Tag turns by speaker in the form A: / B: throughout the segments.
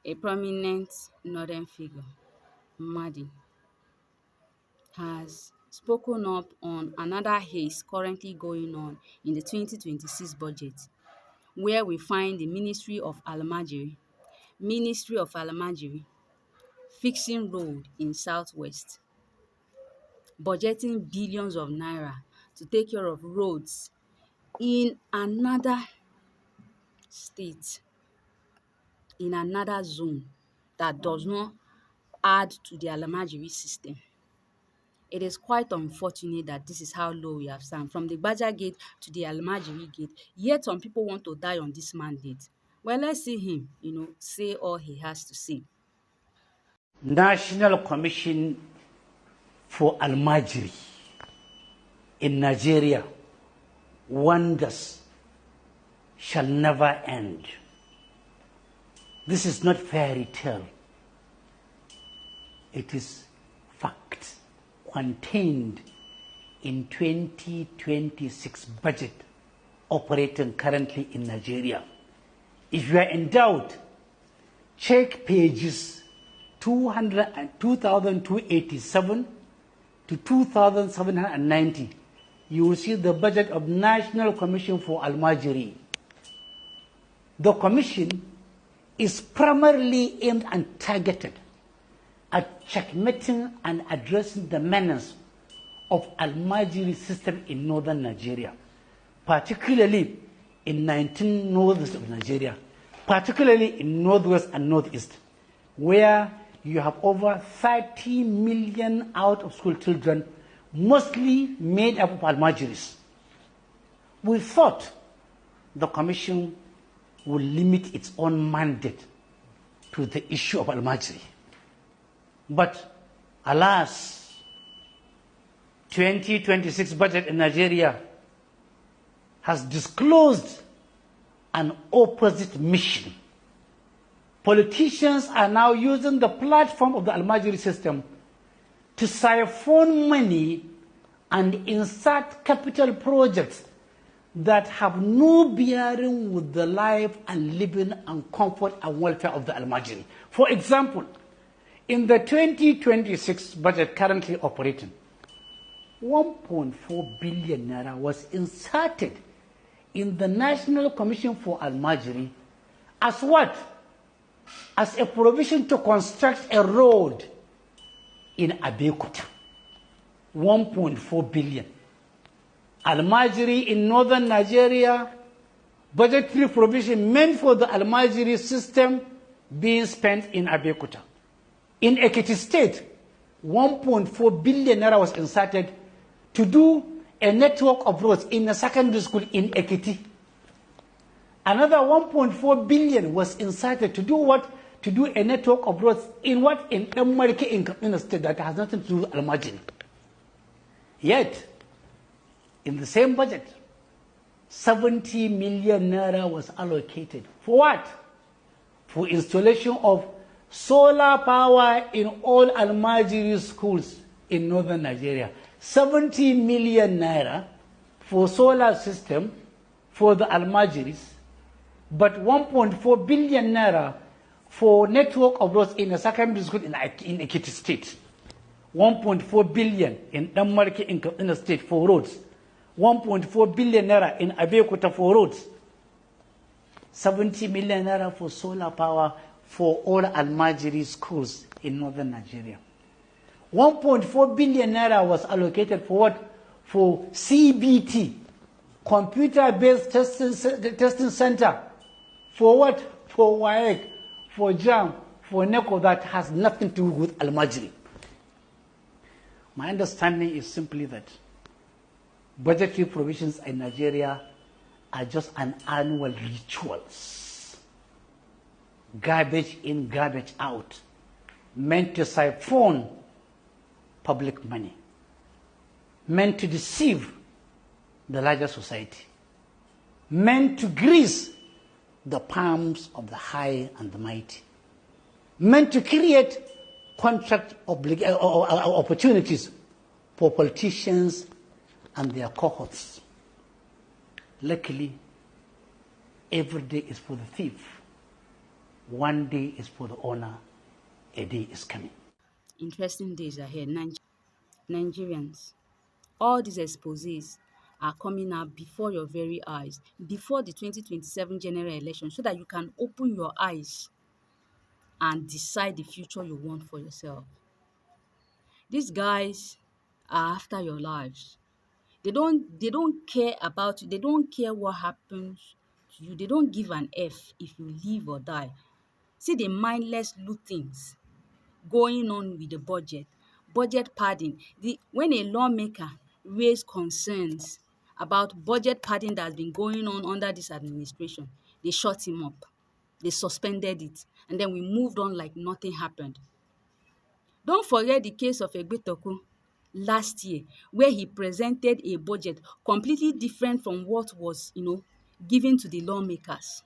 A: A prominent northern figure, Mahdi, has spoken up on another haze currently going on in the 2026 budget, where we find the Ministry of Almajiri fixing road in southwest, budgeting billions of naira to take care of roads in another state, in another zone that does not add to the Almajiri system. It is quite unfortunate that this is how low we have sunk from the Gbaja gate to the Almajiri gate. Yet some people want to die on this mandate. Well, let's see him, say all he has to say.
B: National Commission for Almajiri in Nigeria, wonders shall never end. This is not fairy tale. It is fact contained in 2026 budget operating currently in Nigeria. If you are in doubt, check pages 2287 to 2790. You will see the budget of National Commission for Almajiri. The commission is primarily aimed and targeted at checkmating and addressing the menace of Almajiri system in northern Nigeria, particularly in 19 northwest of Nigeria, particularly in northwest and northeast, where you have over 30 million out-of-school children, mostly made up of Almajiris. We thought the commission would limit its own mandate to the issue of Almajiri. But alas, 2026 budget in Nigeria has disclosed an opposite mission. Politicians are now using the platform of the Almajiri system to siphon money and insert capital projects that have no bearing with the life and living and comfort and welfare of the Almajiri. For example, in the 2026 budget currently operating, 1.4 billion naira was inserted in the National Commission for Almajiri as what? As a provision to construct a road in Abeokuta. 1.4 billion. Almajiri in northern Nigeria, budgetary provision meant for the Almajiri system being spent in Abeokuta. In Ekiti State, 1.4 billion naira was inserted to do a network of roads in a secondary school in Ekiti. Another 1.4 billion was inserted to do what? To do a network of roads in what? In Almajiri in a state that has nothing to do with Almajiri. Yet, in the same budget, 70 million naira was allocated. For what? For installation of solar power in all Almajiri schools in northern Nigeria. 70 million naira for solar system for the Almajiris, but 1.4 billion naira for network of roads in a secondary school in Ekiti State. 1.4 billion in Damarki in a state for roads. 1.4 billion naira in Abeokuta for roads. 70 million naira for solar power for all Almajiri schools in northern Nigeria. 1.4 billion naira was allocated for what? For CBT, computer-based testing center. For what? For WAEC, for JAM, for NECO that has nothing to do with Almajiri. My understanding is simply that budgetary provisions in Nigeria are just an annual rituals. Garbage in, garbage out, meant to siphon public money, meant to deceive the larger society, meant to grease the palms of the high and the mighty, meant to create contract opportunities for politicians and their cohorts. Luckily, every day is for the thief. One day is for the owner, a day is coming.
A: Interesting days ahead. Nigerians, all these exposés are coming out before your very eyes, before the 2027 general election, so that you can open your eyes and decide the future you want for yourself. These guys are after your lives. They don't care about you. They don't care what happens to you. They don't give an F if you live or die. See the mindless lootings going on with the budget padding. When a lawmaker raise concerns about budget padding that has been going on under this administration, they shut him up. They suspended it, and then we moved on like nothing happened. Don't forget the case of Egbetoku last year, where he presented a budget completely different from what was, given to the lawmakers.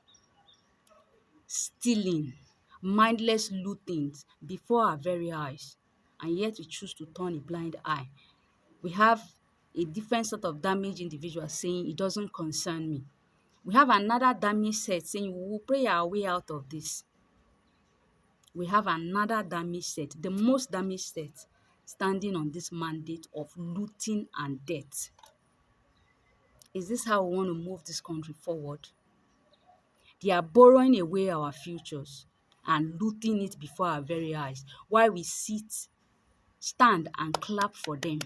A: Stealing, mindless lootings before our very eyes, and yet we choose to turn a blind eye. We have a different sort of damaged individual saying it doesn't concern me. We have another damaged set saying we will pray our way out of this. We have another damaged set, the most damaged set, standing on this mandate of looting and death. Is this how we want to move this country forward? They are borrowing away our futures and looting it before our very eyes while we sit, stand and clap for them.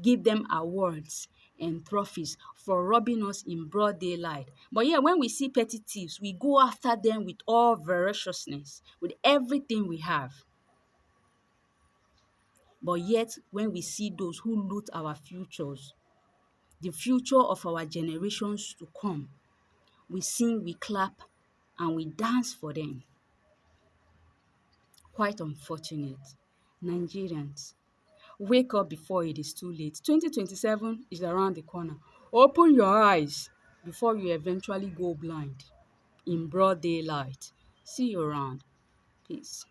A: Give them awards and trophies for robbing us in broad daylight. But yeah, when we see petty thieves, we go after them with all voraciousness, with everything we have. But yet, when we see those who loot our futures, the future of our generations to come, we sing, we clap, and we dance for them. Quite unfortunate. Nigerians, wake up before it is too late. 2027 is around the corner. Open your eyes before you eventually go blind in broad daylight. See you around. Peace.